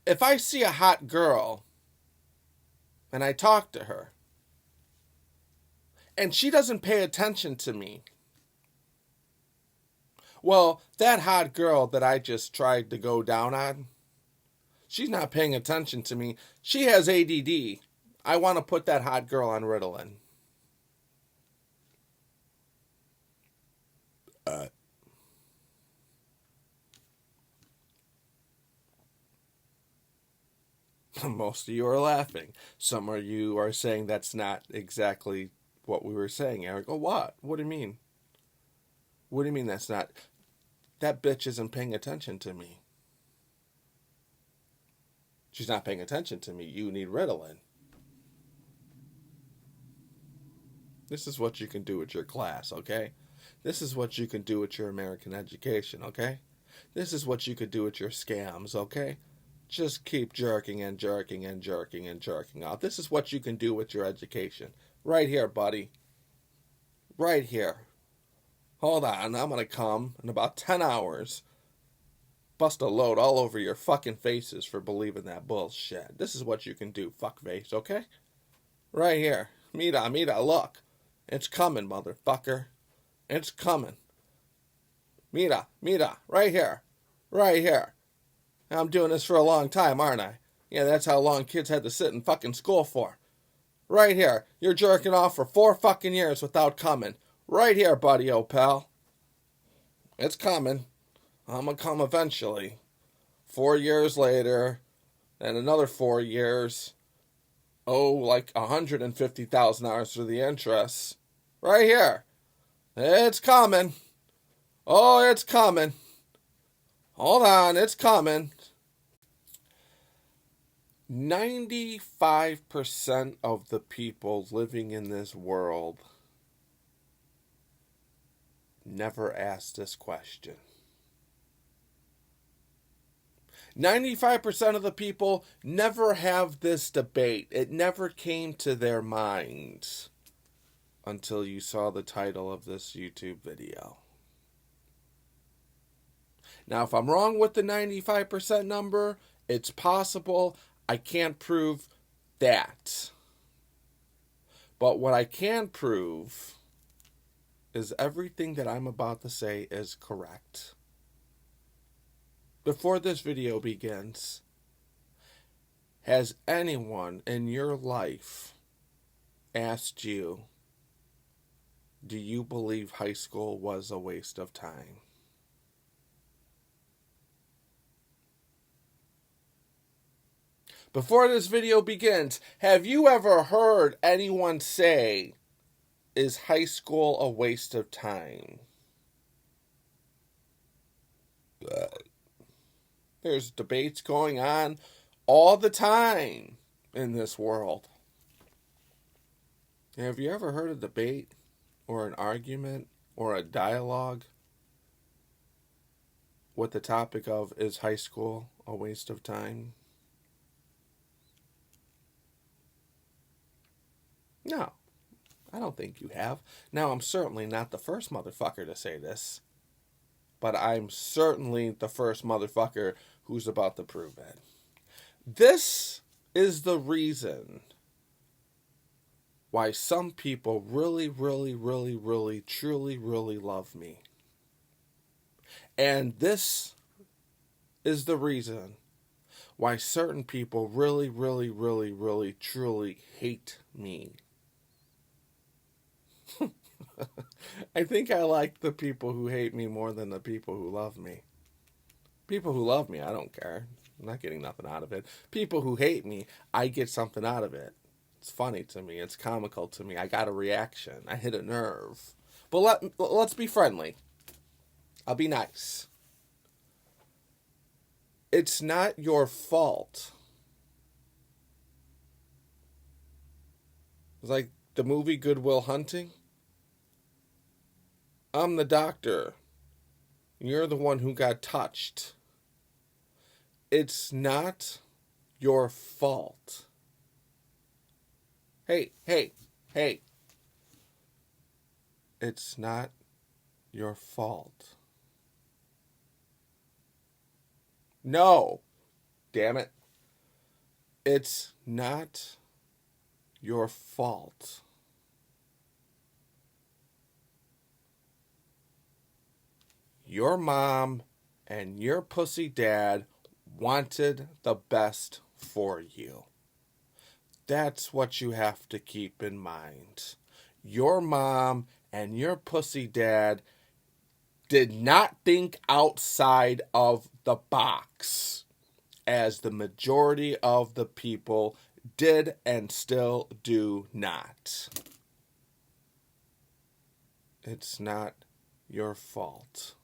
If I see a hot girl and I talk to her and she doesn't pay attention to me, well, that hot girl that I just tried to go down on, she's not paying attention to me. She has ADD. I want to put that hot girl on Ritalin. Most of you are laughing. Some of you are saying that's not exactly what we were saying, Eric. Oh, what? What do you mean? What do you mean that's not? That bitch isn't paying attention to me. She's not paying attention to me. You need Ritalin. This is what you can do with your class, okay? This is what you can do with your American education, okay? This is what you could do with your scams, okay? Just keep jerking and jerking and jerking and jerking out. This is what you can do with your education. Right here, buddy. Right here. Hold on, I'm gonna come in about 10 hours. Bust a load all over your fucking faces for believing that bullshit. This is what you can do, fuckface, okay? Right here. Mira, look. It's coming, motherfucker. It's coming. Mira, right here. Right here. I'm doing this for a long time, aren't I? Yeah, that's how long kids had to sit in fucking school for. Right here. You're jerking off for 4 fucking years without coming. Right here, buddy, old pal. It's coming. I'm gonna come eventually. 4 years later, then another 4 years. Oh, like $150,000 for the interest. Right here. It's coming. Oh, it's coming. Hold on, it's coming. 95% of the people living in this world never asked this question. 95% of the people never have this debate. It never came to their minds until you saw the title of this YouTube video. Now, if I'm wrong with the 95% number, it's possible. I can't prove that. But what I can prove is everything that I'm about to say is correct. Before this video begins, has anyone in your life asked you, do you believe high school was a waste of time? Before this video begins, have you ever heard anyone say, is high school a waste of time? There's debates going on all the time in this world. Have you ever heard a debate or an argument or a dialogue with the topic of, is high school a waste of time? No, I don't think you have. Now, I'm certainly not the first motherfucker to say this, but I'm certainly the first motherfucker who's about to prove it. This is the reason why some people really, truly love me. And this is the reason why certain people really, truly hate me. I think I like the people who hate me more than the people who love me. People who love me, I don't care. I'm not getting nothing out of it. People who hate me, I get something out of it. It's funny to me. It's comical to me. I got a reaction. I hit a nerve. But let's be friendly. I'll be nice. It's not your fault. It's like the movie Good Will Hunting. I'm the doctor. You're the one who got touched. It's not your fault. Hey. It's not your fault. No. Damn it. It's not your fault. Your mom and your pussy dad wanted the best for you. That's what you have to keep in mind. Your mom and your pussy dad did not think outside of the box, as the majority of the people did and still do not. It's not your fault.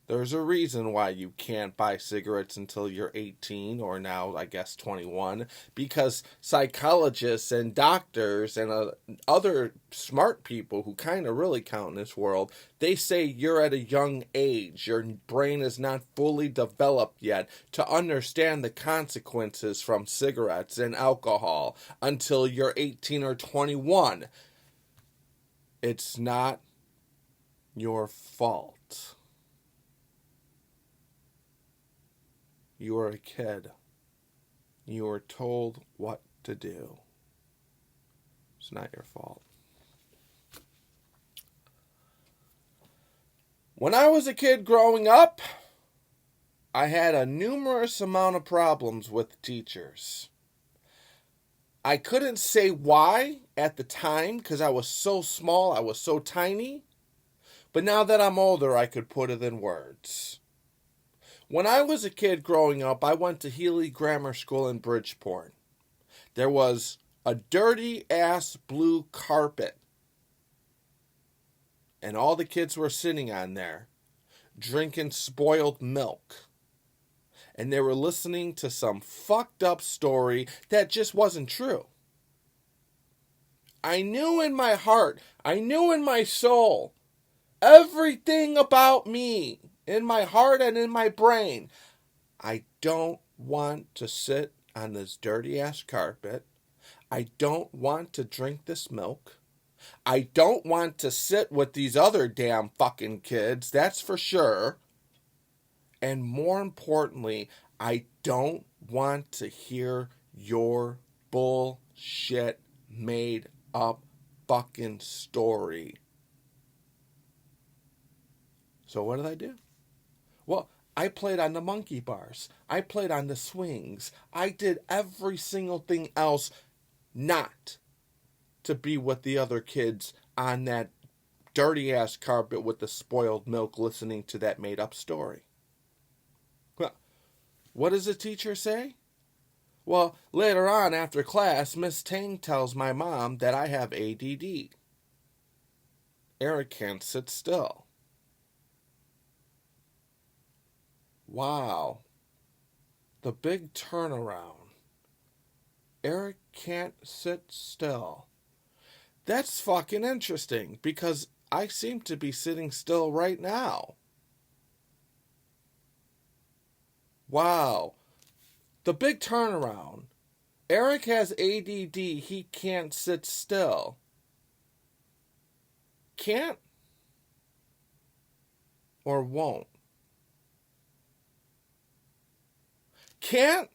There's a reason why you can't buy cigarettes until you're 18, or now, I guess, 21, because psychologists and doctors and other smart people who kind of really count in this world, they say you're at a young age. Your brain is not fully developed yet to understand the consequences from cigarettes and alcohol until you're 18 or 21. It's not your fault. You are a kid. You are told what to do. It's not your fault. When I was a kid growing up, I had a numerous amount of problems with teachers. I couldn't say why at the time because I was so small, I was so tiny. But now that I'm older, I could put it in words. When I was a kid growing up, I went to Healy Grammar School in Bridgeport. There was a dirty-ass blue carpet. And all the kids were sitting on there, drinking spoiled milk. And they were listening to some fucked up story that just wasn't true. I knew in my heart, I knew in my soul, everything about me, in my heart and in my brain, I don't want to sit on this dirty-ass carpet. I don't want to drink this milk. I don't want to sit with these other damn fucking kids, that's for sure. And more importantly, I don't want to hear your bullshit made up fucking story. So what did I do? Well, I played on the monkey bars. I played on the swings. I did every single thing else not to be with the other kids on that dirty-ass carpet with the spoiled milk listening to that made-up story. Well, what does the teacher say? Well, later on after class, Miss Tang tells my mom that I have ADD. Eric can't sit still. Wow. The big turnaround. Eric can't sit still. That's fucking interesting because I seem to be sitting still right now. Wow. The big turnaround. Eric has ADD. He can't sit still. Can't or won't? Can't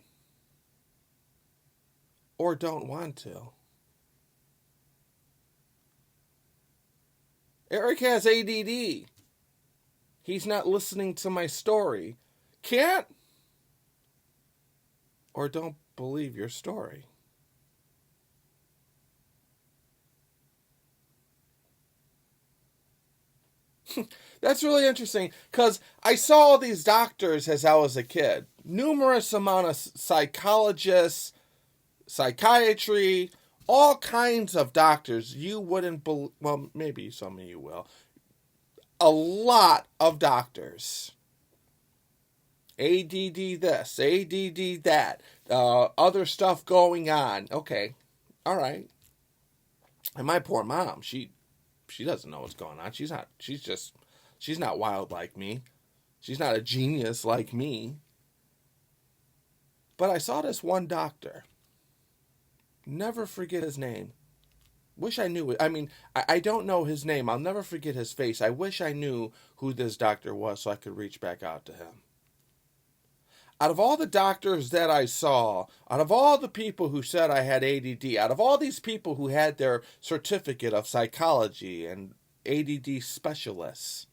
or don't want to. Eric has ADD. He's not listening to my story. Can't or don't believe your story. That's really interesting because I saw all these doctors as I was a kid. Numerous amount of psychologists, psychiatry, all kinds of doctors. You wouldn't believe, well, maybe some of you will. A lot of doctors. ADD this, ADD that, other stuff going on. Okay, all right. And my poor mom, she doesn't know what's going on. She's not wild like me. She's not a genius like me. But I saw this one doctor. Never forget his name. Wish I knew it. I mean, I don't know his name. I'll never forget his face. I wish I knew who this doctor was so I could reach back out to him. Out of all the doctors that I saw, out of all the people who said I had ADD, out of all these people who had their certificate of psychology and ADD specialists,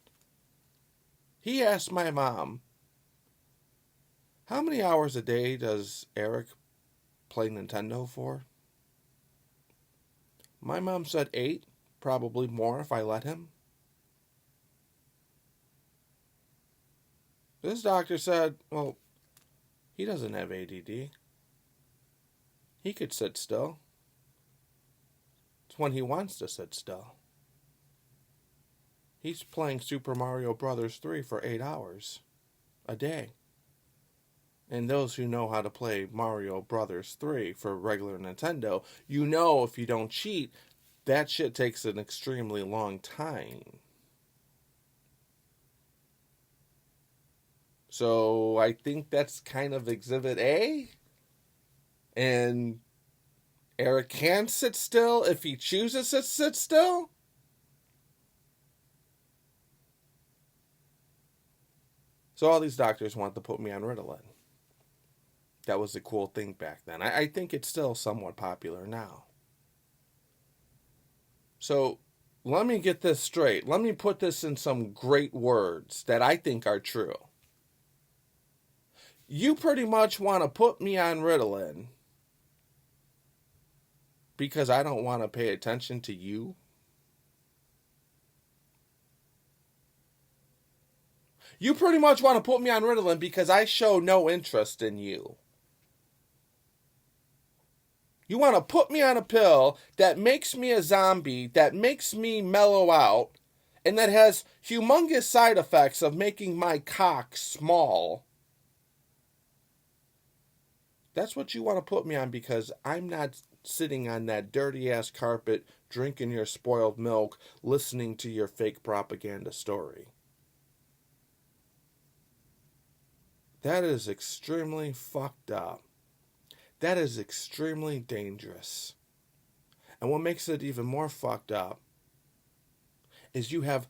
he asked my mom, how many hours a day does Eric play Nintendo for? My mom said 8, probably more if I let him. This doctor said, well, he doesn't have ADD. He could sit still. It's when he wants to sit still. He's playing Super Mario Brothers 3 for 8 hours a day. And those who know how to play Mario Brothers 3 for regular Nintendo, you know if you don't cheat, that shit takes an extremely long time. So I think that's kind of Exhibit A. And Eric can sit still if he chooses to sit still. So all these doctors want to put me on Ritalin. That was the cool thing back then. I think it's still somewhat popular now. So let me get this straight. Let me put this in some great words that I think are true. You pretty much want to put me on Ritalin because I don't want to pay attention to you? You pretty much want to put me on Ritalin because I show no interest in you. You want to put me on a pill that makes me a zombie, that makes me mellow out, and that has humongous side effects of making my cock small. That's what you want to put me on because I'm not sitting on that dirty-ass carpet, drinking your spoiled milk, listening to your fake propaganda story. That is extremely fucked up. That is extremely dangerous. And what makes it even more fucked up is you have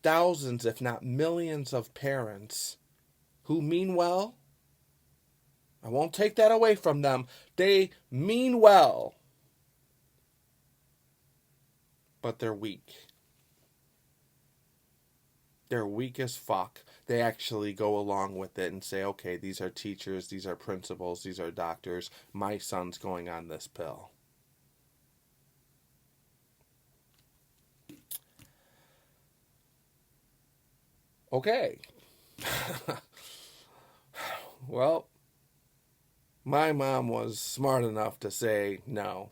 thousands, if not millions, of parents who mean well. I won't take that away from them. They mean well. But they're weak. They're weak as fuck. They actually go along with it and say, okay, these are teachers, these are principals, these are doctors. My son's going on this pill. Okay. Well, my mom was smart enough to say, no,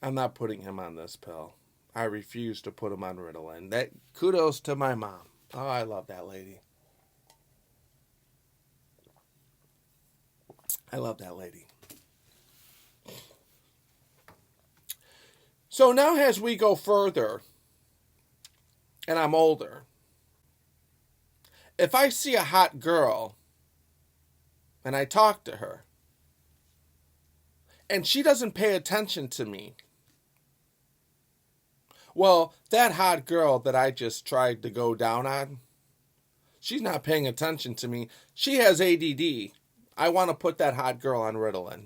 I'm not putting him on this pill. I refuse to put him on Ritalin. That kudos to my mom. Oh, I love that lady. I love that lady. So now as we go further, and I'm older, if I see a hot girl and I talk to her, and she doesn't pay attention to me, well, that hot girl that I just tried to go down on, she's not paying attention to me. She has ADD. I want to put that hot girl on Ritalin.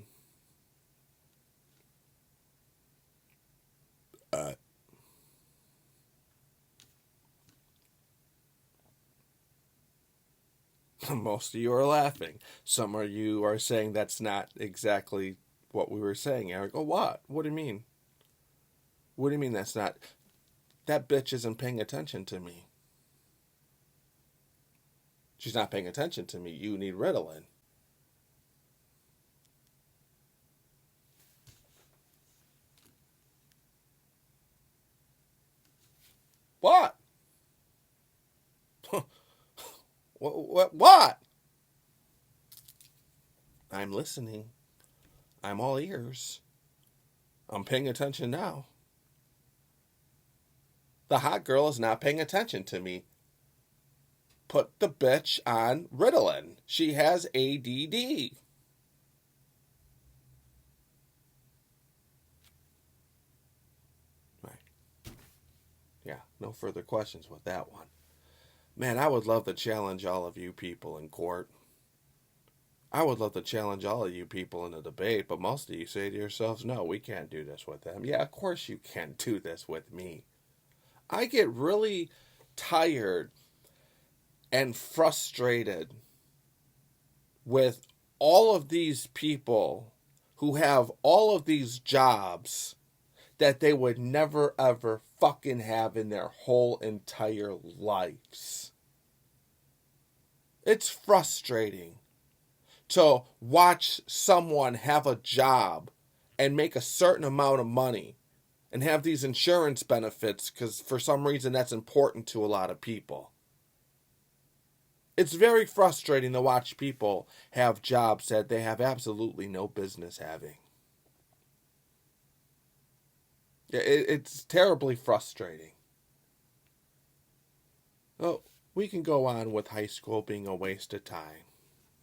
Most of you are laughing. Some of you are saying that's not exactly what we were saying, Eric. Oh, what? What do you mean? What do you mean that's not? That bitch isn't paying attention to me. She's not paying attention to me. You need Ritalin. What? What? I'm listening. I'm all ears. I'm paying attention now. The hot girl is not paying attention to me. Put the bitch on Ritalin. She has ADD. Right. Yeah, no further questions with that one. Man, I would love to challenge all of you people in court. I would love to challenge all of you people in a debate, but most of you say to yourselves, no, we can't do this with them. Yeah, of course you can't do this with me. I get really tired and frustrated with all of these people who have all of these jobs that they would never ever fucking have in their whole entire lives. It's frustrating to watch someone have a job and make a certain amount of money and have these insurance benefits because for some reason that's important to a lot of people. It's very frustrating to watch people have jobs that they have absolutely no business having. It's terribly frustrating. Well, we can go on with high school being a waste of time.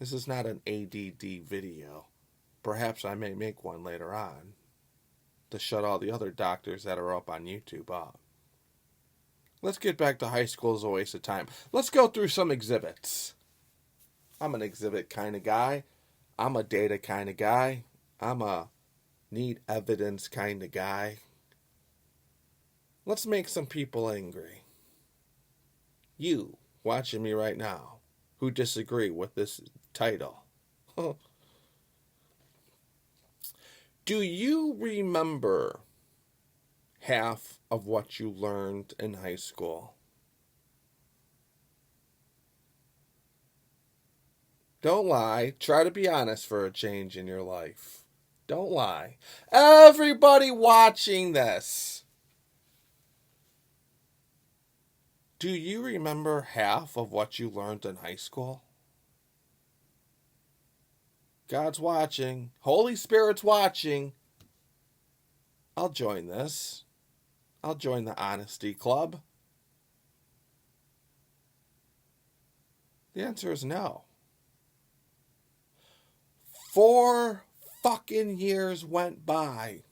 This is not an ADD video. Perhaps I may make one later on to shut all the other doctors that are up on YouTube up. Let's get back to high school as a waste of time. Let's go through some exhibits. I'm an exhibit kind of guy. I'm a data kind of guy. I'm a need evidence kind of guy. Let's make some people angry. You, watching me right now, who disagree with this title. Do you remember half of what you learned in high school? Don't lie. Try to be honest for a change in your life. Don't lie. Everybody watching this, do you remember half of what you learned in high school? God's watching. Holy Spirit's watching. I'll join this. I'll join the honesty club. The answer is no. 4 fucking years went by.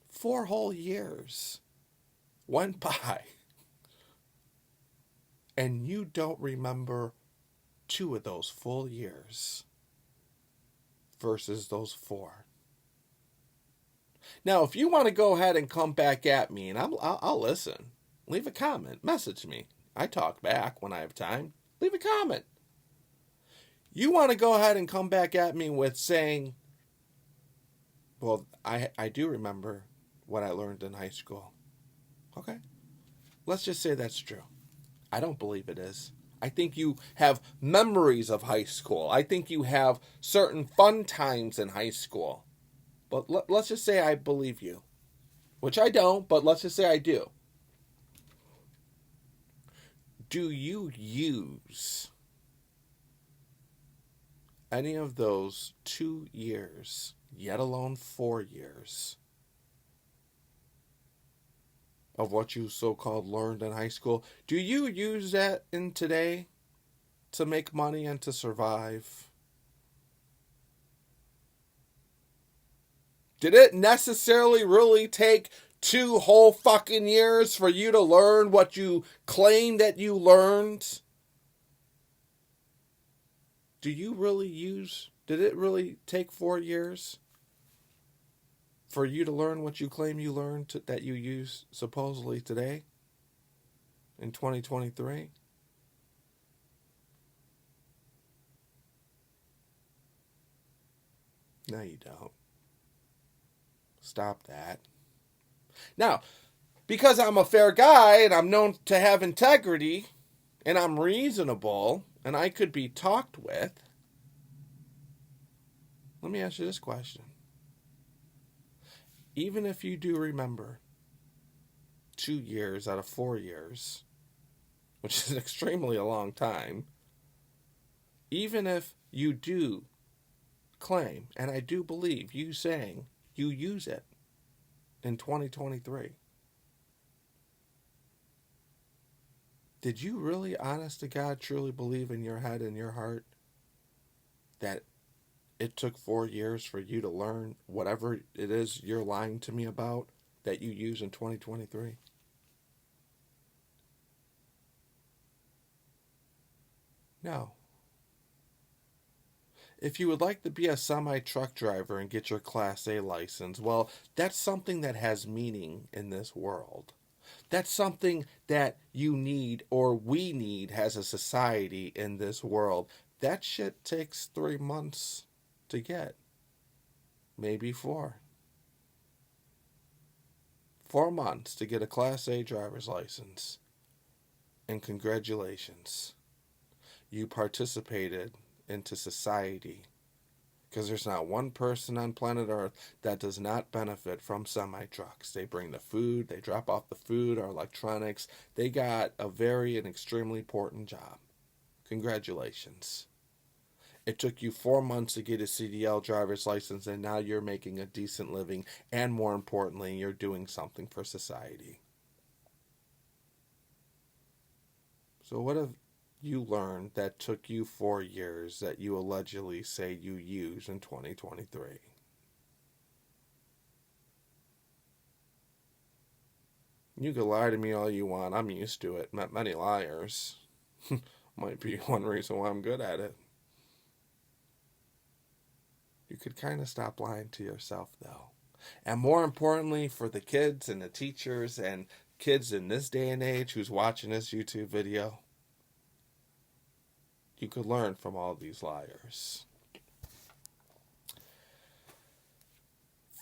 4 whole years went by. And you don't remember 2 of those full years versus those 4. Now, if you want to go ahead and come back at me, and I'll listen. Leave a comment. Message me. I talk back when I have time. Leave a comment. You want to go ahead and come back at me with saying, well, I do remember what I learned in high school. Okay. Let's just say that's true. I don't believe it is. I think you have memories of high school. I think you have certain fun times in high school. But let's just say I believe you. Which I don't, but let's just say I do. Do you use any of those 2 years, yet alone 4 years, of what you so-called learned in high school? Do you use that in today to make money and to survive? Did it necessarily really take 2 whole fucking years for you to learn what you claim that you learned? Did it really take 4 years for you to learn what you claim you learned that you use supposedly today in 2023? No, you don't. Stop that. Now, because I'm a fair guy and I'm known to have integrity and I'm reasonable and I could be talked with, let me ask you this question. Even if you do remember 2 years out of 4 years, which is extremely a long time, even if you do claim, and I do believe you saying you use it in 2023, did you really, honest to God, truly believe in your head and your heart that it took 4 years for you to learn whatever it is you're lying to me about that you use in 2023? No. If you would like to be a semi-truck driver and get your Class A license, well, that's something that has meaning in this world. That's something that you need or we need as a society in this world. That shit takes 3 months to get. Maybe 4. 4 months to get a Class A driver's license. And congratulations. You participated into society. Because there's not one person on planet Earth that does not benefit from semi-trucks. They bring the food, they drop off the food, our electronics. They got a very and extremely important job. Congratulations. It took you 4 months to get a CDL driver's license, and now you're making a decent living, and more importantly, you're doing something for society. So what have you learned that took you 4 years that you allegedly say you use in 2023? You can lie to me all you want. I'm used to it. Met many liars. Might be one reason why I'm good at it. You could kind of stop lying to yourself, though. And more importantly, for the kids and the teachers and kids in this day and age who's watching this YouTube video, you could learn from all these liars.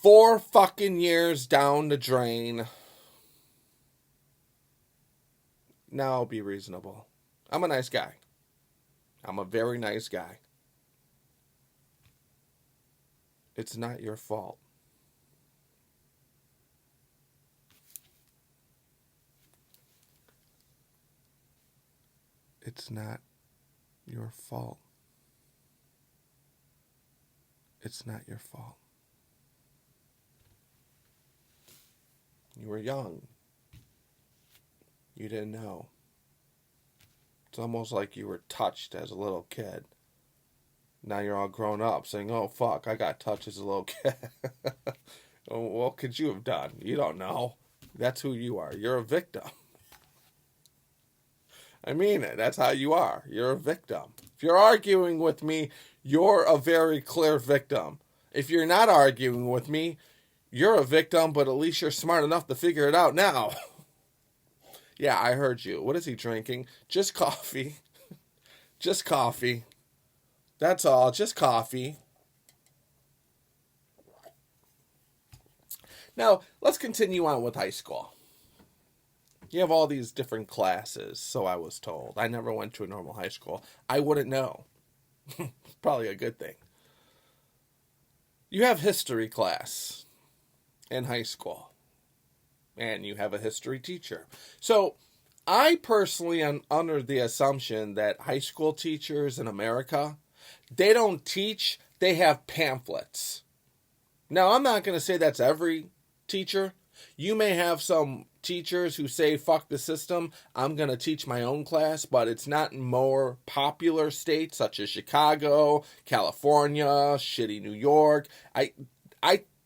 4 fucking years down the drain. Now I'll be reasonable. I'm a nice guy. I'm a very nice guy. It's not your fault. It's not your fault. It's not your fault. You were young. You didn't know. It's almost like you were touched as a little kid. Now you're all grown up saying, oh, fuck, I got touched as a little kid. What could you have done? You don't know. That's who you are. You're a victim. I mean it. That's how you are. You're a victim. If you're arguing with me, you're a very clear victim. If you're not arguing with me, you're a victim, but at least you're smart enough to figure it out now. Yeah, I heard you. What is he drinking? Just coffee. Just coffee. That's all. Just coffee. Now, let's continue on with high school. You have all these different classes, so I was told. I never went to a normal high school. I wouldn't know. Probably a good thing. You have history class in high school. And you have a history teacher. So, I personally am under the assumption that high school teachers in America, they don't teach, they have pamphlets. Now, I'm not going to say that's every teacher. You may have some teachers who say, fuck the system, I'm going to teach my own class, but it's not in more popular states such as Chicago, California, shitty New York. I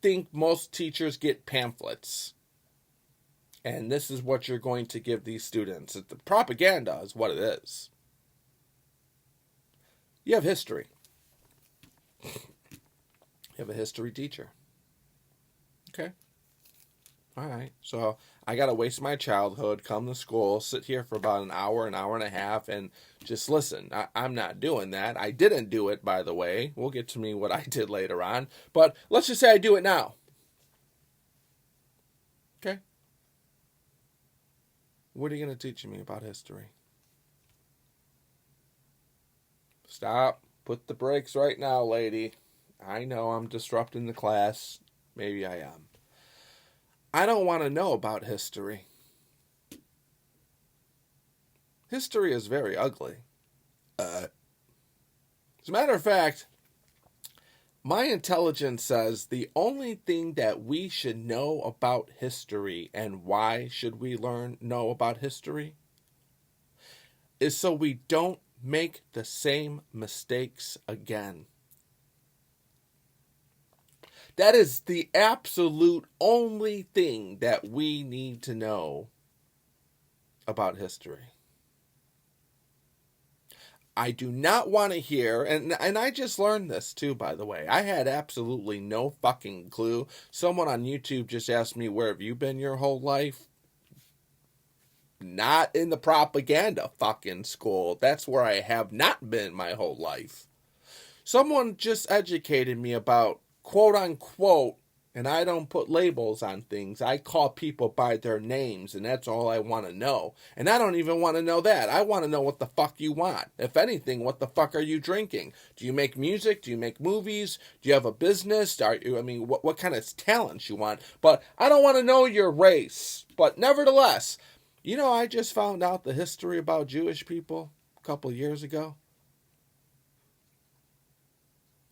think most teachers get pamphlets. And this is what you're going to give these students. The propaganda is what it is. You have history. You have a history teacher. Okay. All right. So I got to waste my childhood, come to school, sit here for about an hour and a half, and just listen. I'm not doing that. I didn't do it, by the way. We'll get to me what I did later on. But let's just say I do it now. Okay. What are you going to teach me about history? Stop. Put the brakes right now, lady. I know I'm disrupting the class. Maybe I am. I don't want to know about history. History is very ugly. As a matter of fact, my intelligence says the only thing that we should know about history, and why should we know about history, is so we don't make the same mistakes again. That is the absolute only thing that we need to know about history. I do not want to hear, and I just learned this too, by the way. I had absolutely no fucking clue. Someone on YouTube just asked me, where have you been your whole life? Not in the propaganda fucking school. That's where I have not been my whole life. Someone just educated me about quote unquote, and I don't put labels on things. I call people by their names, and that's all I want to know. And I don't even want to know that. I want to know what the fuck you want. If anything, what the fuck are you drinking? Do you make music? Do you make movies? Do you have a business? What kind of talents you want? But I don't want to know your race. But nevertheless, I just found out the history about Jewish people a couple years ago.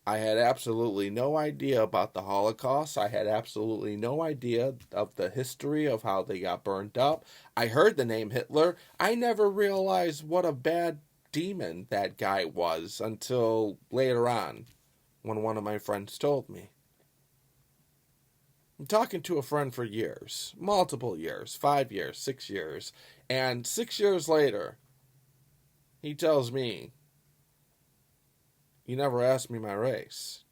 I had absolutely no idea about the Holocaust. I had absolutely no idea of the history of how they got burned up. I heard the name Hitler. I never realized what a bad demon that guy was until later on when one of my friends told me. I'm talking to a friend for years, multiple years, 5 years, 6 years, and 6 years later, he tells me, you never asked me my race.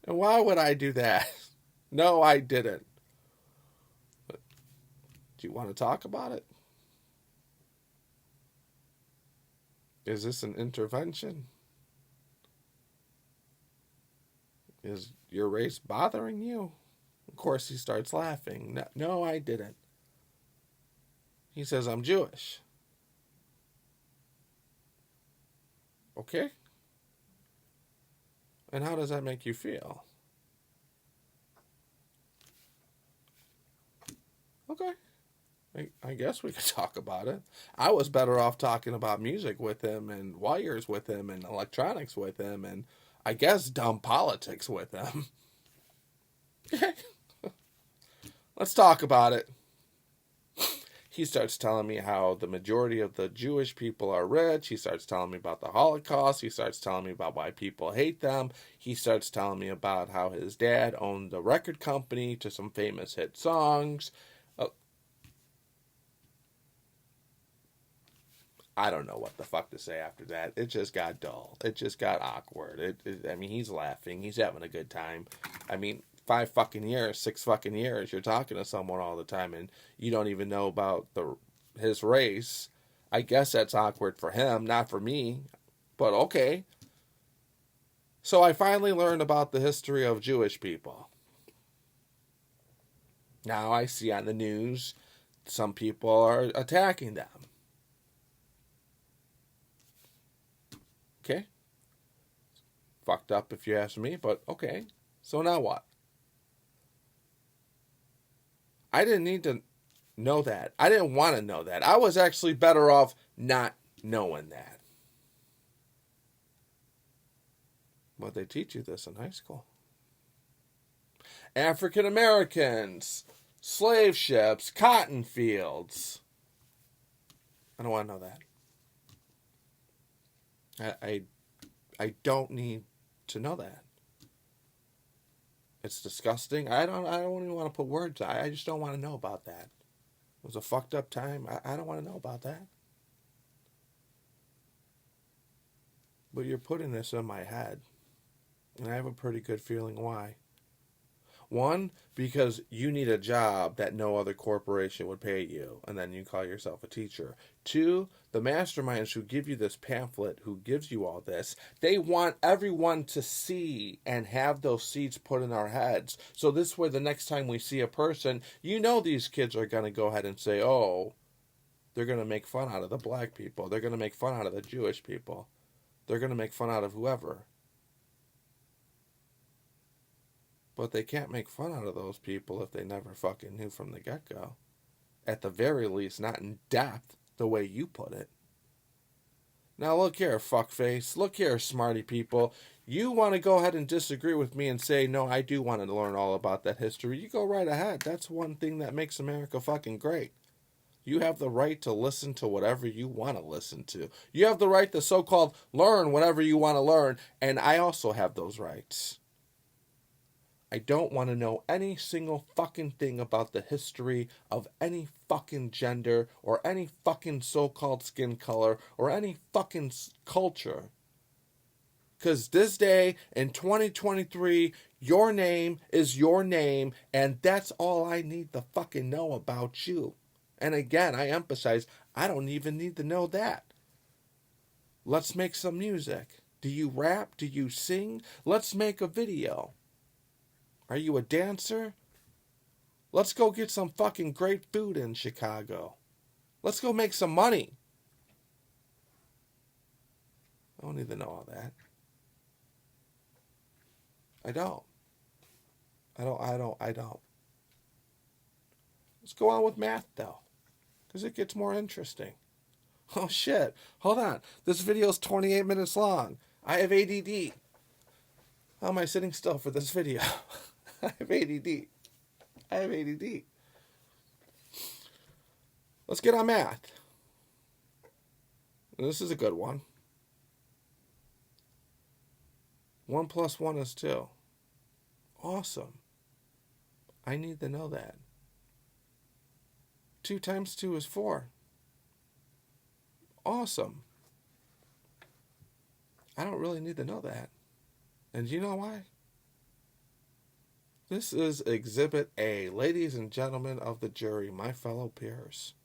And why would I do that? No, I didn't. But do you want to talk about it? Is this an intervention? Is your race bothering you? Of course, he starts laughing. No, I didn't. He says, I'm Jewish. Okay. And how does that make you feel? Okay. I guess we could talk about it. I was better off talking about music with him and wires with him and electronics with him and I guess dumb politics with him. Let's talk about it. He starts telling me how the majority of the Jewish people are rich. He starts telling me about the Holocaust. He starts telling me about why people hate them. He starts telling me about how his dad owned a record company to some famous hit songs. I don't know what the fuck to say after that. It just got dull. It just got awkward. He's laughing. He's having a good time. 5 fucking years, 6 fucking years, you're talking to someone all the time and you don't even know about his race. I guess that's awkward for him, not for me, but okay. So I finally learned about the history of Jewish people. Now I see on the news some people are attacking them. Okay. Fucked up if you ask me, but okay. So now what? I didn't need to know that. I didn't want to know that. I was actually better off not knowing that. But they teach you this in high school. African Americans, slave ships, cotton fields. I don't want to know that. I don't need to know that. It's disgusting. I don't even want to put words. I just don't want to know about that. It was a fucked up time. I don't want to know about that. But you're putting this in my head. And I have a pretty good feeling why. 1, because you need a job that no other corporation would pay you, and then you call yourself a teacher. 2, the masterminds who give you this pamphlet, who gives you all this, they want everyone to see and have those seeds put in our heads. So this way, the next time we see a person, these kids are going to go ahead and say, oh, they're going to make fun out of the black people. They're going to make fun out of the Jewish people. They're going to make fun out of whoever. But they can't make fun out of those people if they never fucking knew from the get-go. At the very least, not in depth, the way you put it. Now look here, fuckface. Look here, smarty people. You want to go ahead and disagree with me and say, no, I do want to learn all about that history. You go right ahead. That's one thing that makes America fucking great. You have the right to listen to whatever you want to listen to. You have the right to so-called learn whatever you want to learn. And I also have those rights. I don't want to know any single fucking thing about the history of any fucking gender or any fucking so-called skin color or any fucking culture. Because this day in 2023, your name is your name, and that's all I need to fucking know about you. And again, I emphasize, I don't even need to know that. Let's make some music. Do you rap? Do you sing? Let's make a video. Are you a dancer? Let's go get some fucking great food in Chicago. Let's go make some money. I don't need to know all that. I don't. Let's go on with math, though, because it gets more interesting. Oh, shit. Hold on. This video is 28 minutes long. I have ADD. How am I sitting still for this video? I have ADD. Let's get on math. This is a good one. 1 plus 1 is 2. Awesome. I need to know that. 2 times 2 is 4. Awesome. I don't really need to know that. And you know why? This is Exhibit A. Ladies and gentlemen of the jury, my fellow peers,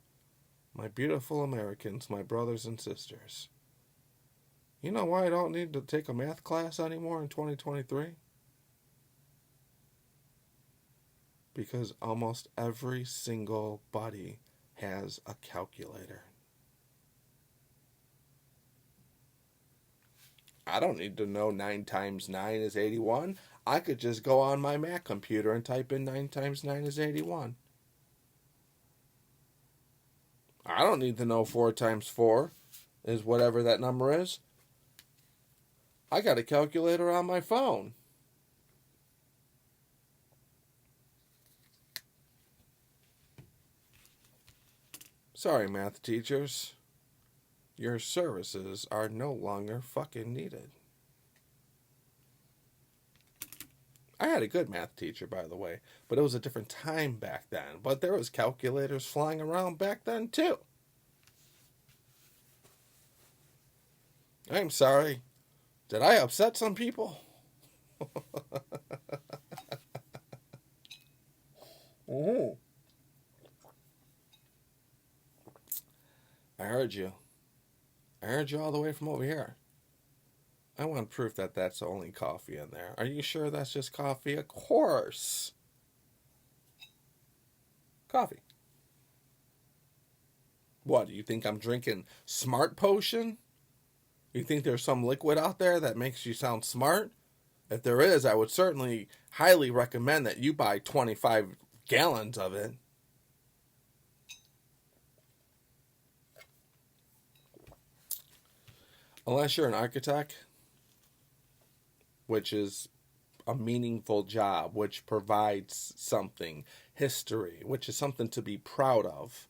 my beautiful Americans, my brothers and sisters. You know why I don't need to take a math class anymore in 2023? Because almost every single buddy has a calculator. I don't need to know 9 times 9 is 81. I could just go on my Mac computer and type in 9 times 9 is 81. I don't need to know 4 times 4 is whatever that number is. I got a calculator on my phone. Sorry, math teachers. Your services are no longer fucking needed. I had a good math teacher, by the way, but it was a different time back then. But there was calculators flying around back then, too. I'm sorry. Did I upset some people? Mm-hmm. I heard you. I heard you all the way from over here. I want proof that that's only coffee in there. Are you sure that's just coffee? Of course. Coffee. What, do you think I'm drinking smart potion? You think there's some liquid out there that makes you sound smart? If there is, I would certainly highly recommend that you buy 25 gallons of it. Unless you're an architect, which is a meaningful job, which provides something, history, which is something to be proud of,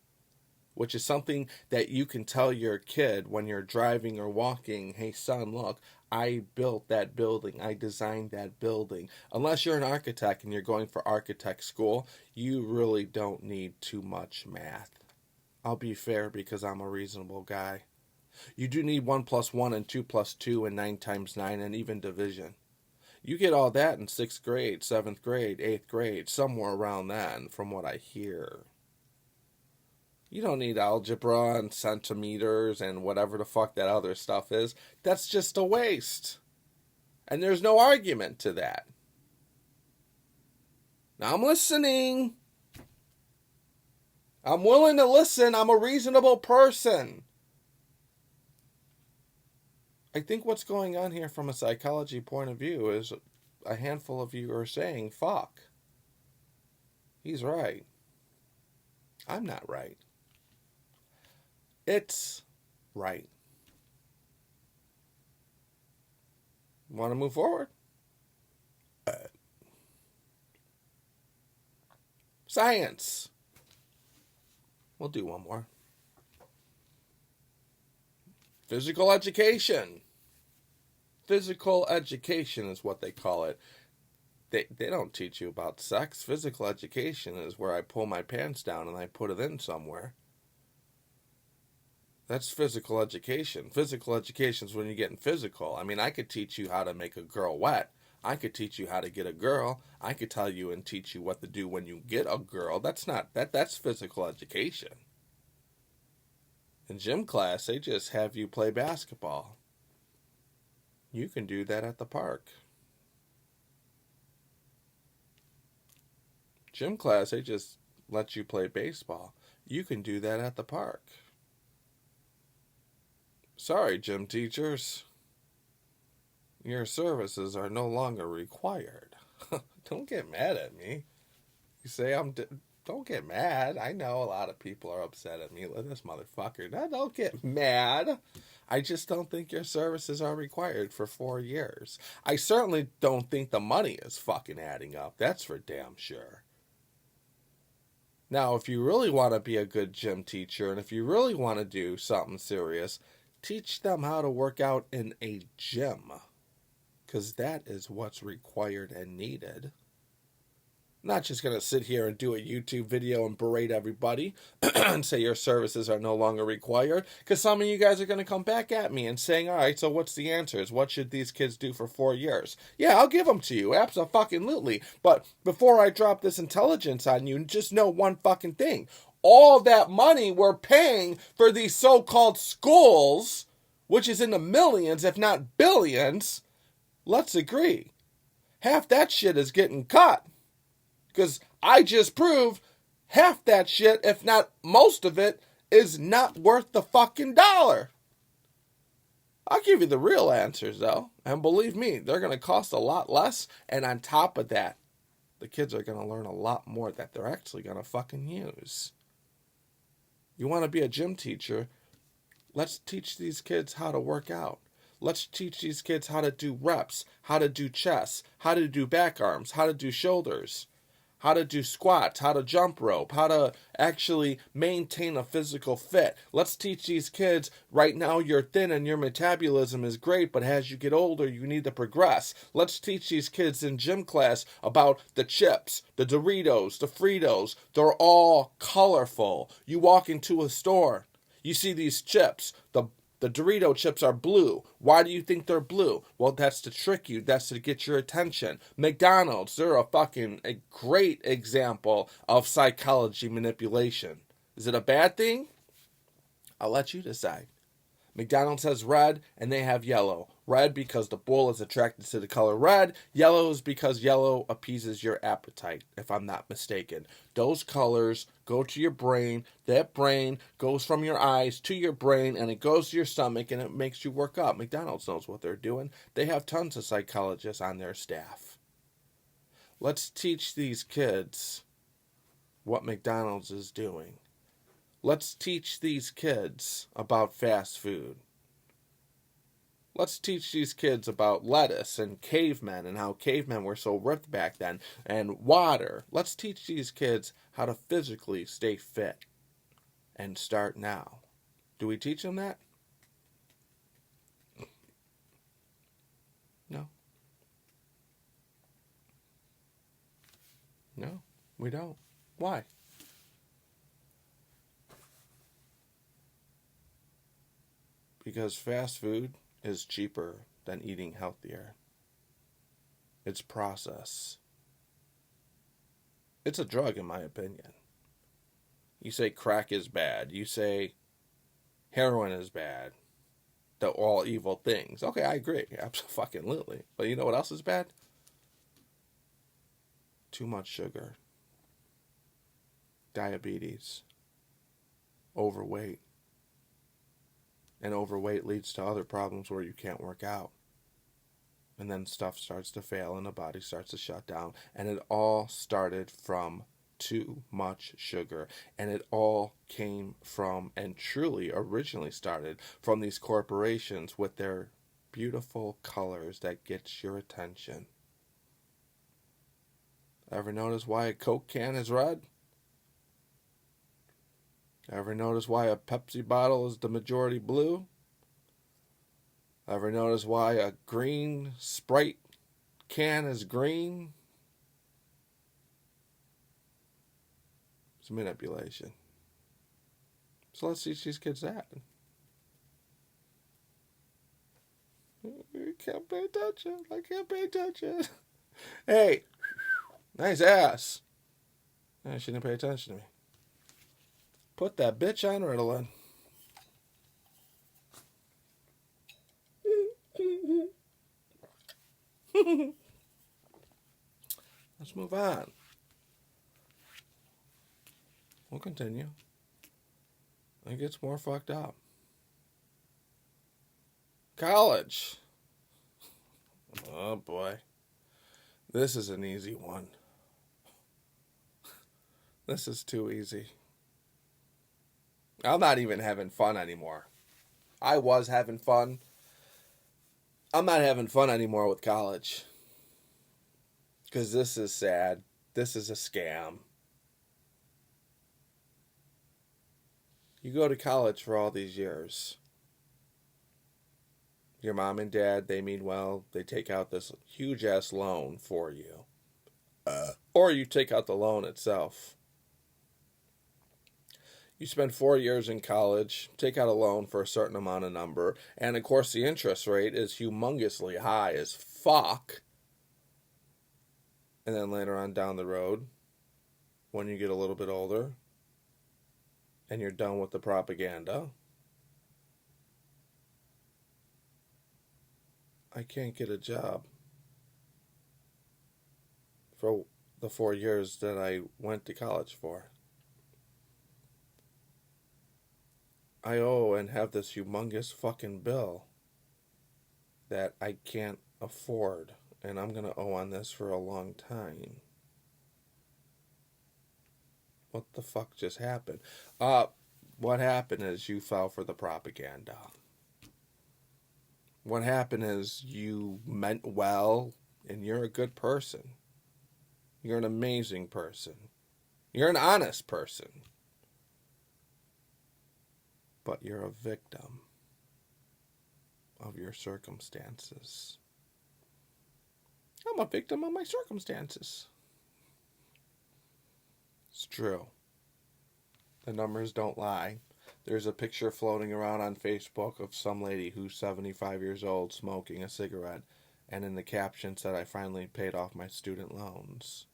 which is something that you can tell your kid when you're driving or walking, hey son, look, I built that building, I designed that building. Unless you're an architect and you're going for architect school, you really don't need too much math. I'll be fair because I'm a reasonable guy. You do need 1 plus 1 and 2 plus 2 and 9 times 9 and even division. You get all that in 6th grade, 7th grade, 8th grade, somewhere around that, from what I hear. You don't need algebra and centimeters and whatever the fuck that other stuff is. That's just a waste. And there's no argument to that. Now I'm listening. I'm willing to listen. I'm a reasonable person. I think what's going on here from a psychology point of view is a handful of you are saying, fuck. He's right. I'm not right. It's right. Want to move forward? Science. We'll do one more. Physical education. Physical education is what they call it. They don't teach you about sex. Physical education is where I pull my pants down and I put it in somewhere. That's physical education. Physical education is when you're getting physical. I mean, I could teach you how to make a girl wet. I could teach you how to get a girl. I could tell you and teach you what to do when you get a girl. That's physical education. In gym class, they just have you play basketball. You can do that at the park. Gym class, they just let you play baseball. You can do that at the park. Sorry, gym teachers. Your services are no longer required. Don't get mad at me. You say don't get mad. I know a lot of people are upset at me. This motherfucker. No, don't get mad. I just don't think your services are required for 4 years. I certainly don't think the money is fucking adding up. That's for damn sure. Now, if you really want to be a good gym teacher and if you really want to do something serious, teach them how to work out in a gym. Because that is what's required and needed. I'm not just going to sit here and do a YouTube video and berate everybody and say your services are no longer required. Because some of you guys are going to come back at me and saying, all right, so what's the answers? What should these kids do for 4 years? Yeah, I'll give them to you. Absolutely. But before I drop this intelligence on you, just know one fucking thing. All that money we're paying for these so-called schools, which is in the millions, if not billions, let's agree. Half that shit is getting cut. Because I just proved half that shit, if not most of it, is not worth the fucking dollar. I'll give you the real answers, though. And believe me, they're going to cost a lot less. And on top of that, the kids are going to learn a lot more that they're actually going to fucking use. You want to be a gym teacher? Let's teach these kids how to work out. Let's teach these kids how to do reps, how to do chest, how to do back arms, how to do shoulders, how to do squats, how to jump rope, how to actually maintain a physical fit. Let's teach these kids, right now you're thin and your metabolism is great, but as you get older, you need to progress. Let's teach these kids in gym class about the chips, the Doritos, the Fritos. They're all colorful. You walk into a store, you see these chips, the Dorito chips are blue. Why do you think they're blue? Well, that's to trick you. That's to get your attention. McDonald's, they're a great example of psychology manipulation. Is it a bad thing? I'll let you decide. McDonald's has red and they have yellow. Red because the bull is attracted to the color red. Yellow is because yellow appeases your appetite, if I'm not mistaken. Those colors go to your brain. That brain goes from your eyes to your brain and it goes to your stomach and it makes you work up. McDonald's knows what they're doing. They have tons of psychologists on their staff. Let's teach these kids what McDonald's is doing. Let's teach these kids about fast food. Let's teach these kids about lettuce and cavemen and how cavemen were so ripped back then and water. Let's teach these kids how to physically stay fit and start now. Do we teach them that? No. No, we don't. Why? Because fast food is cheaper than eating healthier. It's processed. It's a drug, in my opinion. You say crack is bad. You say heroin is bad. They're all evil things. Okay, I agree. Absolutely. But you know what else is bad? Too much sugar. Diabetes. Overweight. And overweight leads to other problems where you can't work out. And then stuff starts to fail and the body starts to shut down. And it all started from too much sugar. And it all came from, and truly originally started from, these corporations with their beautiful colors that gets your attention. Ever notice why a Coke can is red? Ever notice why a Pepsi bottle is the majority blue? Ever notice why a green Sprite can is green? It's manipulation. So let's teach these kids that. You can't pay attention. I can't pay attention. Hey, nice ass. She didn't pay attention to me. Put that bitch on Ritalin. Let's move on. We'll continue. It gets more fucked up. College. Oh boy. This is an easy one. This is too easy. I'm not even having fun anymore. I was having fun. I'm not having fun anymore with college. Because this is sad. This is a scam. You go to college for all these years. Your mom and dad, they mean well. They take out this huge-ass loan for you. Or you take out the loan itself. You spend 4 years in college, take out a loan for a certain amount of number, and of course the interest rate is humongously high as fuck. And then later on down the road, when you get a little bit older, and you're done with the propaganda, I can't get a job for the 4 years that I went to college for. I owe and have this humongous fucking bill that I can't afford, and I'm going to owe on this for a long time. What the fuck just happened? What happened is you fell for the propaganda. What happened is you meant well, and you're a good person. You're an amazing person. You're an honest person. But you're a victim of your circumstances. I'm a victim of my circumstances. It's true. The numbers don't lie. There's a picture floating around on Facebook of some lady who's 75 years old smoking a cigarette, and in the caption said, "I finally paid off my student loans."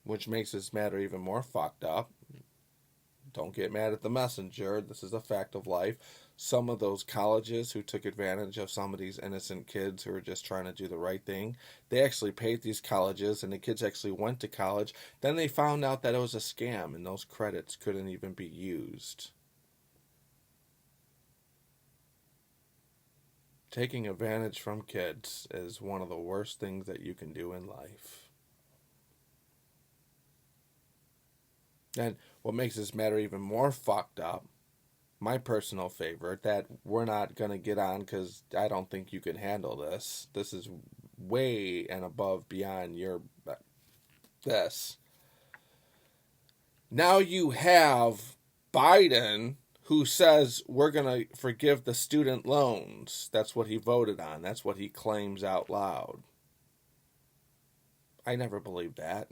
Which makes this matter even more fucked up. Don't get mad at the messenger. This is a fact of life. Some of those colleges who took advantage of some of these innocent kids who were just trying to do the right thing, they actually paid these colleges, and the kids actually went to college. Then they found out that it was a scam, and those credits couldn't even be used. Taking advantage from kids is one of the worst things that you can do in life. And what makes this matter even more fucked up, my personal favorite, that we're not going to get on because I don't think you can handle this. This is way and above beyond your... this. Now you have Biden who says we're going to forgive the student loans. That's what he voted on. That's what he claims out loud. I never believed that.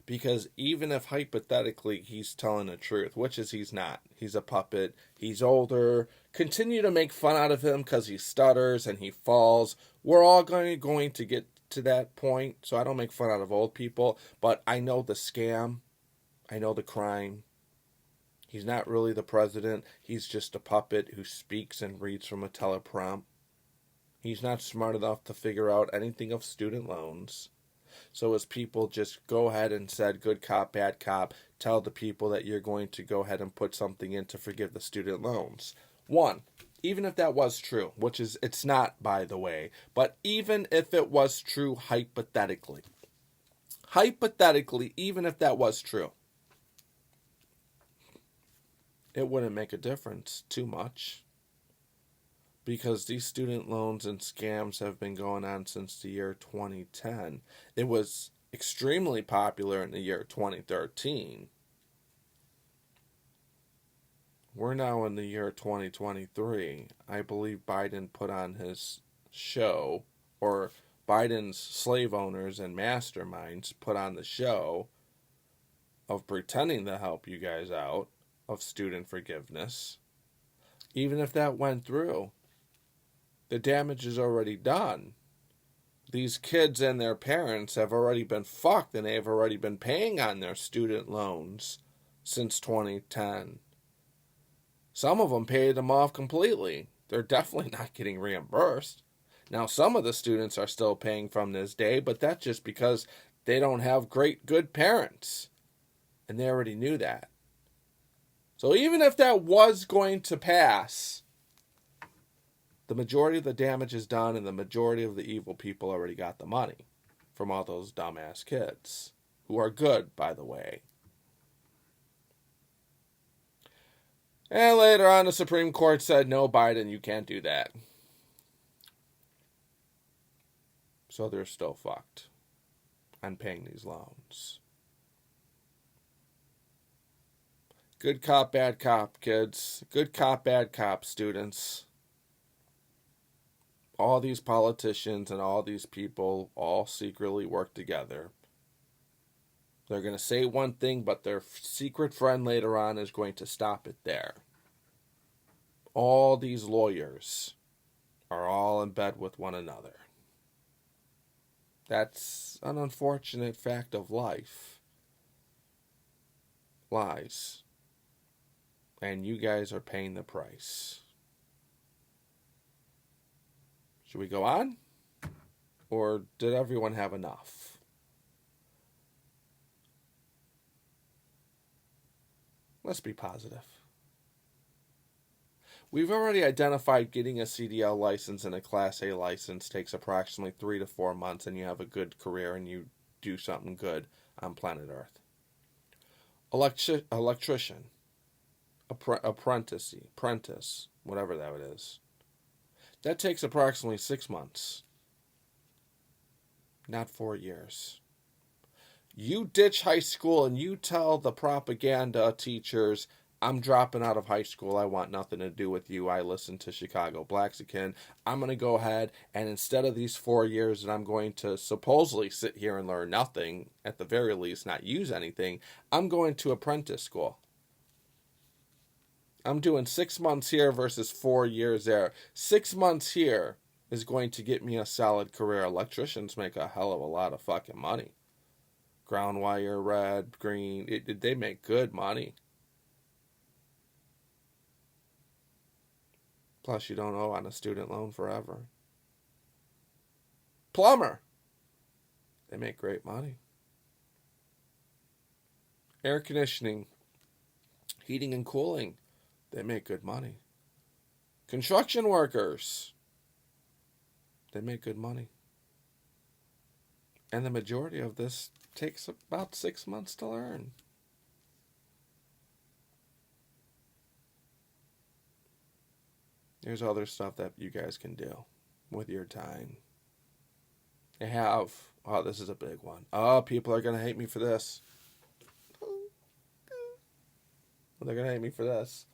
Because even if hypothetically he's telling the truth, which is he's not. He's a puppet. He's older. Continue to make fun out of him because he stutters and he falls. We're all going to get to that point. So I don't make fun out of old people. But I know the scam. I know the crime. He's not really the president. He's just a puppet who speaks and reads from a teleprompt. He's not smart enough to figure out anything of student loans. So as people just go ahead and said, good cop, bad cop, tell the people that you're going to go ahead and put something in to forgive the student loans. One, even if that was true, which is, it's not, by the way, but even if it was true hypothetically, even if that was true, it wouldn't make a difference too much. Because these student loans and scams have been going on since the year 2010. It was extremely popular in the year 2013. We're now in the year 2023. I believe Biden put on his show, or Biden's slave owners and masterminds put on the show of pretending to help you guys out, of student forgiveness. Even if that went through, the damage is already done. These kids and their parents have already been fucked, and they've already been paying on their student loans since 2010. Some of them paid them off completely. They're definitely not getting reimbursed. Now, some of the students are still paying from this day, but that's just because they don't have good parents. And they already knew that. So even if that was going to pass, the majority of the damage is done, and the majority of the evil people already got the money from all those dumbass kids, who are good, by the way. And later on, the Supreme Court said, no, Biden, you can't do that. So they're still fucked on paying these loans. Good cop, bad cop, kids. Good cop, bad cop, students. All these politicians and all these people all secretly work together. They're going to say one thing, but their secret friend later on is going to stop it there. All these lawyers are all in bed with one another. That's an unfortunate fact of life. Lies. And you guys are paying the price. Should we go on? Or did everyone have enough? Let's be positive. We've already identified getting a CDL license and a Class A license takes approximately 3 to 4 months, and you have a good career and you do something good on planet Earth. Electrician. Apprentice, whatever that is. That takes approximately 6 months. Not 4 years. You ditch high school and you tell the propaganda teachers, I'm dropping out of high school. I want nothing to do with you. I listen to Chicago Blaxican. I'm going to go ahead and instead of these 4 years that I'm going to supposedly sit here and learn nothing, at the very least not use anything, I'm going to apprentice school. I'm doing 6 months here versus 4 years there. 6 months here is going to get me a solid career. Electricians make a hell of a lot of fucking money. Ground wire, red, green, they make good money. Plus, you don't owe on a student loan forever. Plumber. They make great money. Air conditioning, heating and cooling. They make good money. Construction workers. They make good money. And the majority of this takes about 6 months to learn. There's other stuff that you guys can do with your time. They have, oh, this is a big one. Oh, people are going to hate me for this. They're going to hate me for this.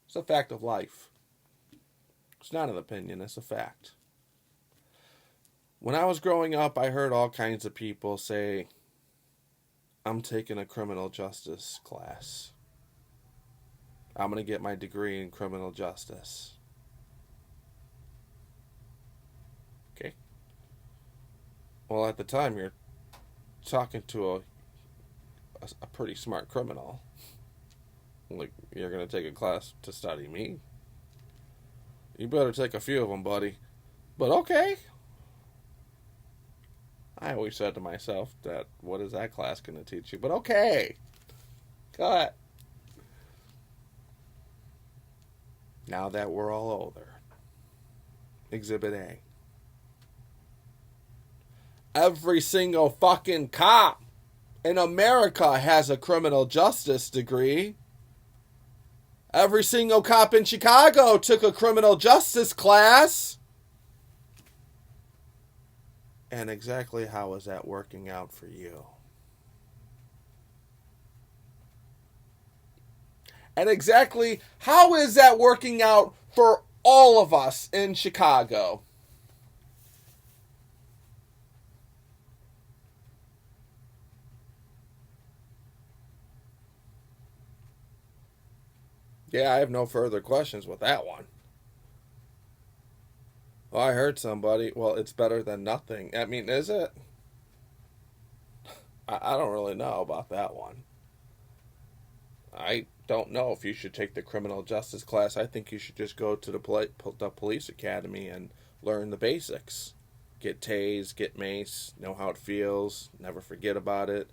It's a fact of life. It's not an opinion, it's a fact. When I was growing up, I heard all kinds of people say, I'm taking a criminal justice class. I'm going to get my degree in criminal justice. Okay. Well, at the time, you're talking to a pretty smart criminal. Like, you're going to take a class to study me? You better take a few of them, buddy. But okay. I always said to myself that, what is that class going to teach you? But okay. Go ahead. Now that we're all older. Exhibit A. Every single fucking cop in America has a criminal justice degree. Every single cop in Chicago took a criminal justice class. And exactly how is that working out for you? And exactly how is that working out for all of us in Chicago? Yeah, I have no further questions with that one. Well, I heard somebody. Well, it's better than nothing. I mean, is it? I don't really know about that one. I don't know if you should take the criminal justice class. I think you should just go to the police academy and learn the basics. Get tased, get mace, know how it feels, never forget about it,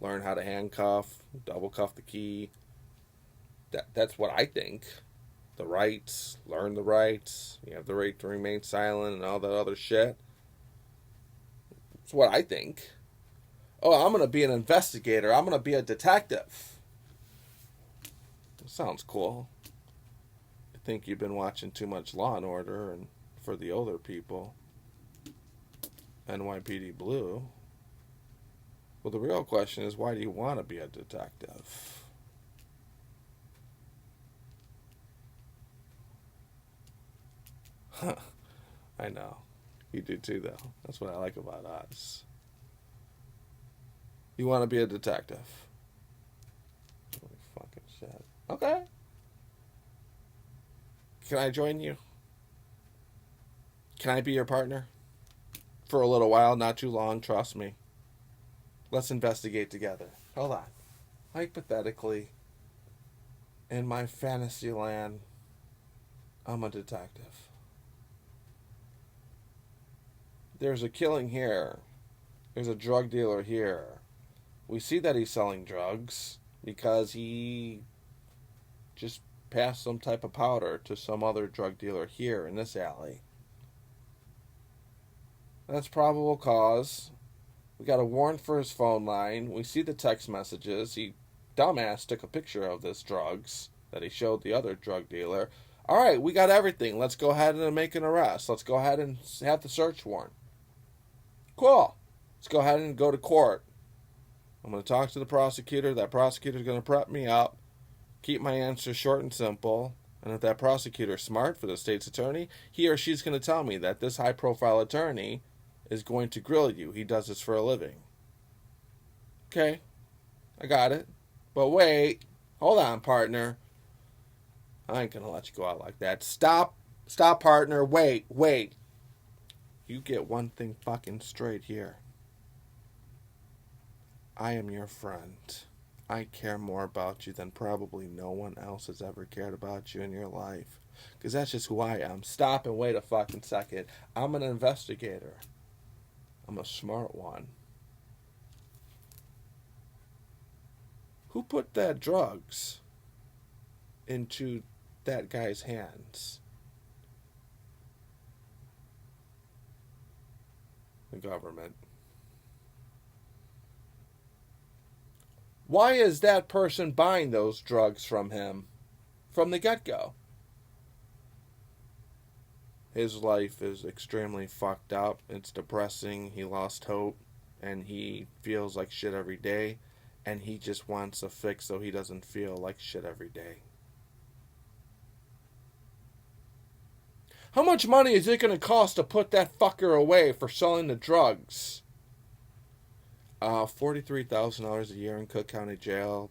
learn how to handcuff, double cuff the key. That's what I think. The rights, learn the rights. You have the right to remain silent and all that other shit. That's what I think. Oh, I'm going to be an investigator. I'm going to be a detective. Sounds cool. I think you've been watching too much Law and Order, and for the older people, NYPD Blue. Well, the real question is, why do you want to be a detective? I know. You do too, though. That's what I like about us. You want to be a detective. Holy fucking shit. Okay. Can I join you? Can I be your partner? For a little while, not too long, trust me. Let's investigate together. Hold on. Hypothetically, in my fantasy land, I'm a detective. There's a killing here. There's a drug dealer here. We see that he's selling drugs because he just passed some type of powder to some other drug dealer here in this alley. That's probable cause. We got a warrant for his phone line. We see the text messages. He, dumbass, took a picture of this drugs that he showed the other drug dealer. All right, we got everything. Let's go ahead and make an arrest. Let's go ahead and have the search warrant. Cool. Let's go ahead and go to court. I'm going to talk to the prosecutor. That prosecutor's going to prep me up, keep my answers short and simple. And if that prosecutor's smart for the state's attorney, he or she's going to tell me that this high-profile attorney is going to grill you. He does this for a living. Okay, I got it. But wait, hold on, partner. I ain't going to let you go out like that. Stop, partner. Wait. You get one thing fucking straight here. I am your friend. I care more about you than probably no one else has ever cared about you in your life. Because that's just who I am. Stop and wait a fucking second. I'm an investigator. I'm a smart one. Who put that drugs into that guy's hands? The government. Why is that person buying those drugs from him from the get-go? His life is extremely fucked up. It's depressing. He lost hope, and he feels like shit every day, and he just wants a fix so he doesn't feel like shit every day. How much money is it going to cost to put that fucker away for selling the drugs? $43,000 a year in Cook County Jail,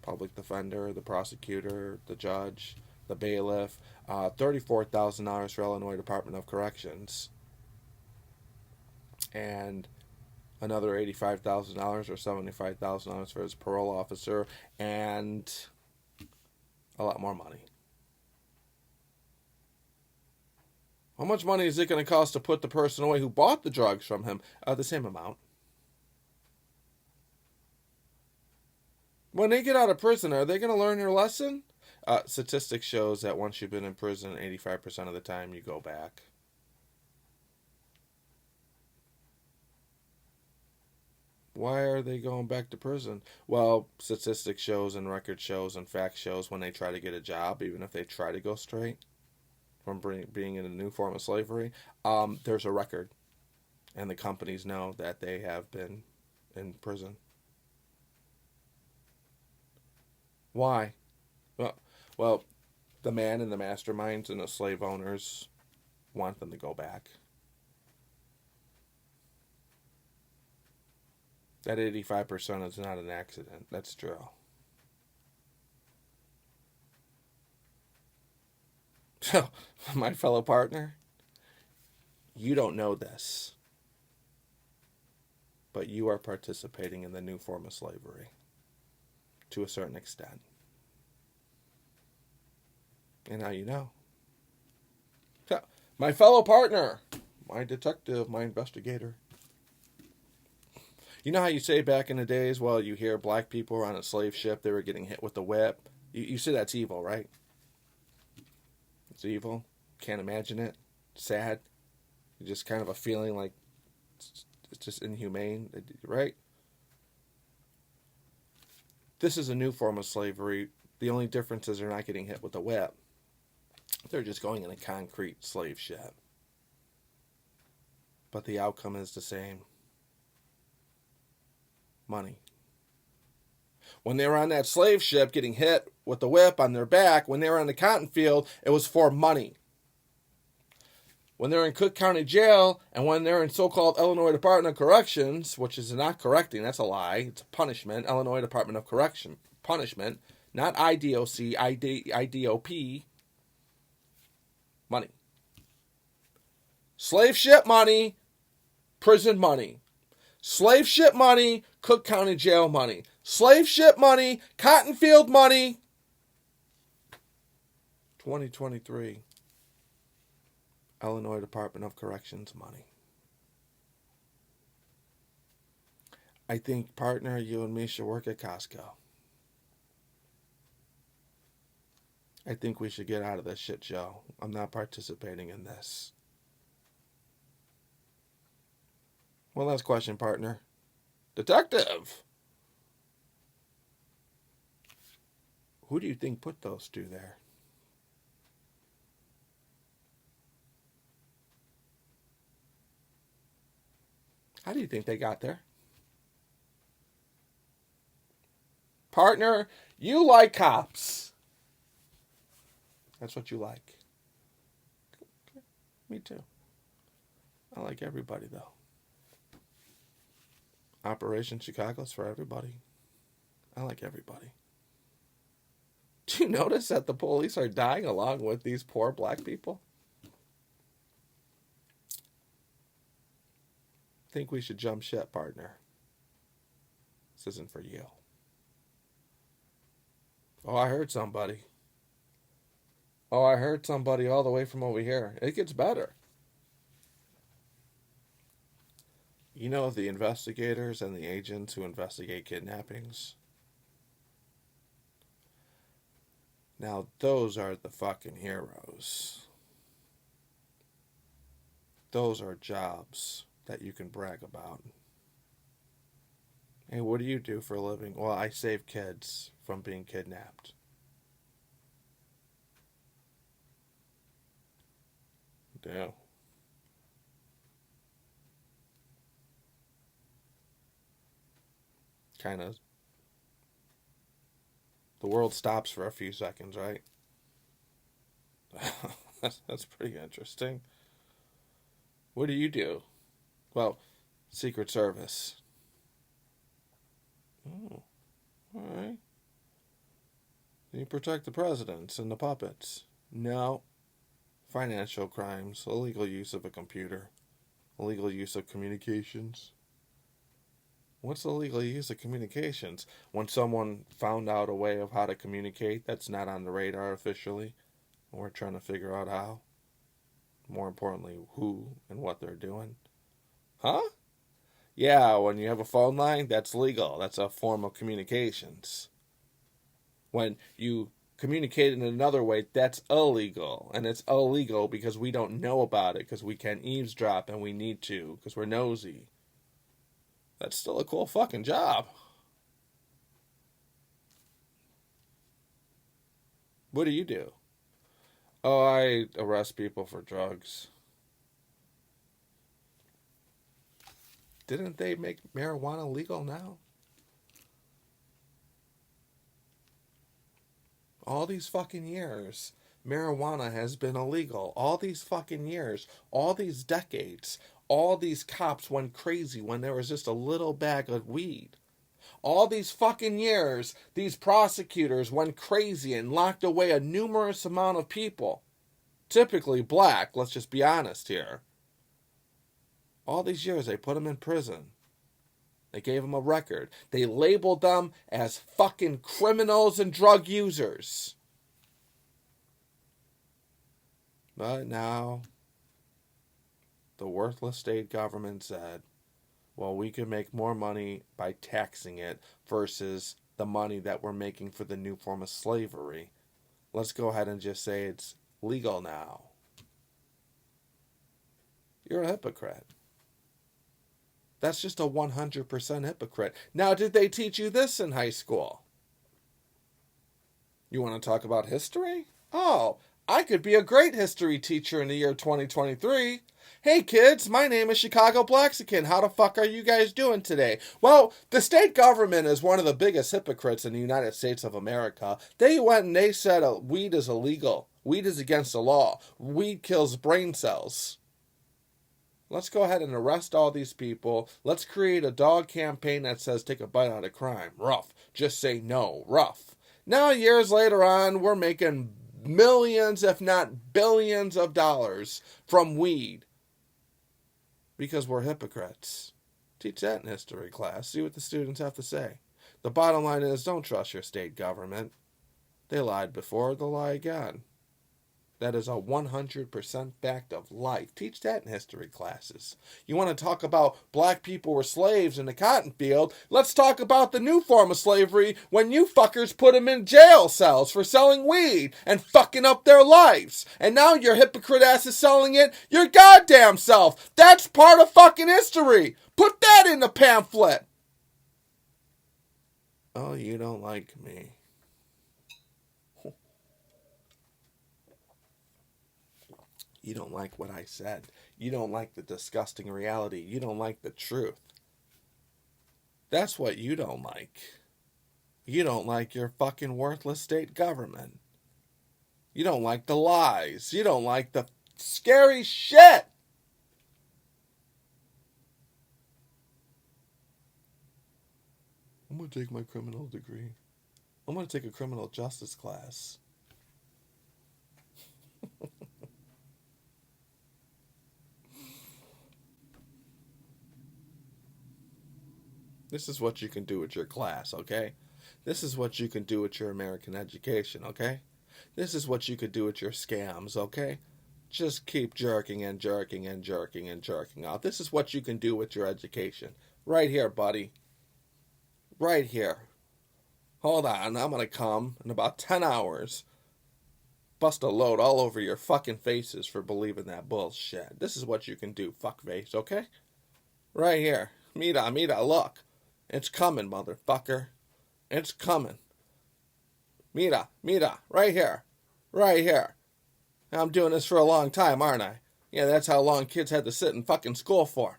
public defender, the prosecutor, the judge, the bailiff, $34,000 for Illinois Department of Corrections, and another $85,000 or $75,000 for his parole officer, and a lot more money. How much money is it going to cost to put the person away who bought the drugs from him? The same amount. When they get out of prison, are they going to learn their lesson? Statistics shows that once you've been in prison, 85% of the time you go back. Why are they going back to prison? Well, statistics shows and record shows and fact shows when they try to get a job, even if they try to go straight from being in a new form of slavery, there's a record. And the companies know that they have been in prison. Why? Well, the man and the masterminds and the slave owners want them to go back. That 85% is not an accident. That's true. So, my fellow partner, you don't know this, but you are participating in the new form of slavery to a certain extent. And now you know. So, my fellow partner, my detective, my investigator. You know how you say back in the days, well, you hear black people were on a slave ship, they were getting hit with the whip. You say that's evil, right? It's evil. Can't imagine it. Sad. Just kind of a feeling like it's just inhumane, right? This is a new form of slavery. The only difference is they're not getting hit with a whip. They're just going in a concrete slave ship. But the outcome is the same. Money. When they were on that slave ship getting hit with the whip on their back, when they were on the cotton field, it was for money. When they're in Cook County Jail, and when they're in so-called Illinois Department of Corrections, which is not correcting, that's a lie, it's a punishment, Illinois Department of Correction, punishment, not IDOC, IDOP, money. Slave ship money, prison money. Slave ship money, Cook County Jail money. Slave ship money, cotton field money. 2023. Illinois Department of Corrections money. I think, partner, you and me should work at Costco. I think we should get out of this shit show. I'm not participating in this. One last question, partner. Detective! Who do you think put those two there? How do you think they got there? Partner, you like cops. That's what you like. Okay. Me too. I like everybody, though. Operation Chicago's for everybody. I like everybody. Do you notice that the police are dying along with these poor black people? Think we should jump ship, partner. This isn't for you. Oh, I heard somebody. Oh, I heard somebody all the way from over here. It gets better. You know the investigators and the agents who investigate kidnappings? Now, those are the fucking heroes. Those are jobs that you can brag about. Hey, what do you do for a living? Well, I save kids from being kidnapped. Yeah. Kind of. The world stops for a few seconds, right? That's pretty interesting. What do you do? Well, Secret Service. Oh, all right. You protect the presidents and the puppets. No. Financial crimes, illegal use of a computer, illegal use of communications. What's illegal use of communications? When someone found out a way of how to communicate that's not on the radar officially, and we're trying to figure out how. More importantly, who and what they're doing. Huh? Yeah, when you have a phone line, that's legal. That's a form of communications. When you communicate in another way, that's illegal. And it's illegal because we don't know about it, because we can eavesdrop and we need to, because we're nosy. That's still a cool fucking job. What do you do? Oh, I arrest people for drugs. Didn't they make marijuana legal now? All these fucking years, marijuana has been illegal. All these fucking years, all these decades, all these cops went crazy when there was just a little bag of weed. All these fucking years, these prosecutors went crazy and locked away a numerous amount of people. typically black, let's just be honest here. All these years they put them in prison. They gave them a record. They labeled them as fucking criminals and drug users. But now, the worthless state government said, well, we can make more money by taxing it versus the money that we're making for the new form of slavery. Let's go ahead and just say it's legal now. You're a hypocrite. That's just a 100% hypocrite. Now, did they teach you this in high school? You want to talk about history? Oh, I could be a great history teacher in the year 2023. Hey kids, my name is Chicago Blaxican. How the fuck are you guys doing today? Well, the state government is one of the biggest hypocrites in the United States of America. They went and they said weed is illegal. Weed is against the law. Weed kills brain cells. Let's go ahead and arrest all these people. Let's create a dog campaign that says take a bite out of crime. Rough. Just say no. Rough. Now, years later on, we're making millions, if not billions of dollars from weed. Because we're hypocrites. Teach that in history class. See what the students have to say. The bottom line is, don't trust your state government. They lied before, they'll lie again. That is a 100% fact of life. Teach that in history classes. You want to talk about black people were slaves in the cotton field? Let's talk about the new form of slavery when you fuckers put them in jail cells for selling weed and fucking up their lives. And now your hypocrite ass is selling it your goddamn self. That's part of fucking history. Put that in the pamphlet. Oh, you don't like me. You don't like what I said. You don't like the disgusting reality. You don't like the truth. That's what you don't like. You don't like your fucking worthless state government. You don't like the lies. You don't like the scary shit. I'm going to take my criminal degree. I'm going to take a criminal justice class. This is what you can do with your class, okay? This is what you can do with your American education, okay? This is what you could do with your scams, okay? Just keep jerking and jerking and jerking and jerking out. This is what you can do with your education. Right here, buddy. Right here. Hold on, I'm going to come in about 10 hours. Bust a load all over your fucking faces for believing that bullshit. This is what you can do, fuckface, okay? Right here. Mira, look. It's coming, motherfucker. It's coming. Mira, right here. Right here. I'm doing this for a long time, aren't I? Yeah, that's how long kids had to sit in fucking school for.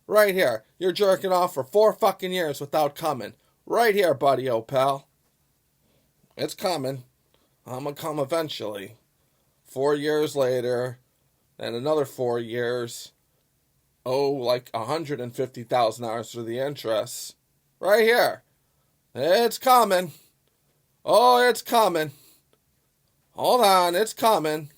Right here. You're jerking off for 4 fucking years without coming. Right here, buddy, old pal. It's coming. I'm gonna come eventually. 4 years later, and another 4 years. Oh, like $150,000 for the interest. Right here. It's coming. Oh, it's coming. Hold on, it's coming.